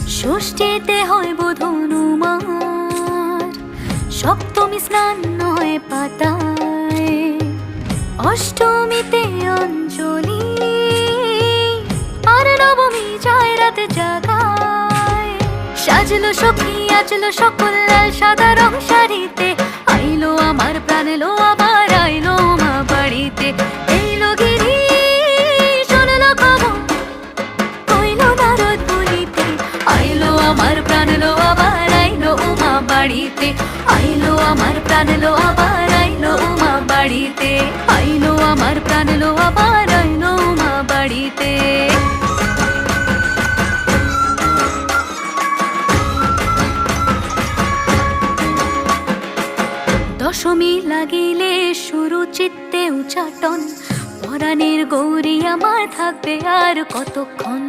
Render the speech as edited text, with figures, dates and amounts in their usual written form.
ষষ্ঠীতে হয় বোধন উমার, সপ্তমী স্নান হয় পাতায়, অষ্টমীতে অঞ্জলি, আর নবমী যায় রাত জাগায়। সাজলো সখী আজলো সকল লাল সাদা রং শাড়িতে, আইলো আমার প্রাণ এলো আবার আইলো মা বাড়িতে। এইলো গিরি শোনলো খবর কইলো নারদ বলিতে, আইলো আমার প্রাণ এলো আবার আইলো মা বাড়িতে। আইলো আমার প্রাণ এলো আবার আইলো মা বাড়িতে, আইলো আমার প্রাণ এলো আবার আইলো মা বাড়িতে। দশমী লাগিলে শুরু চিত্তে উচাটন, পরাণের গৌরী আমার থাকবে আর কতক্ষণ।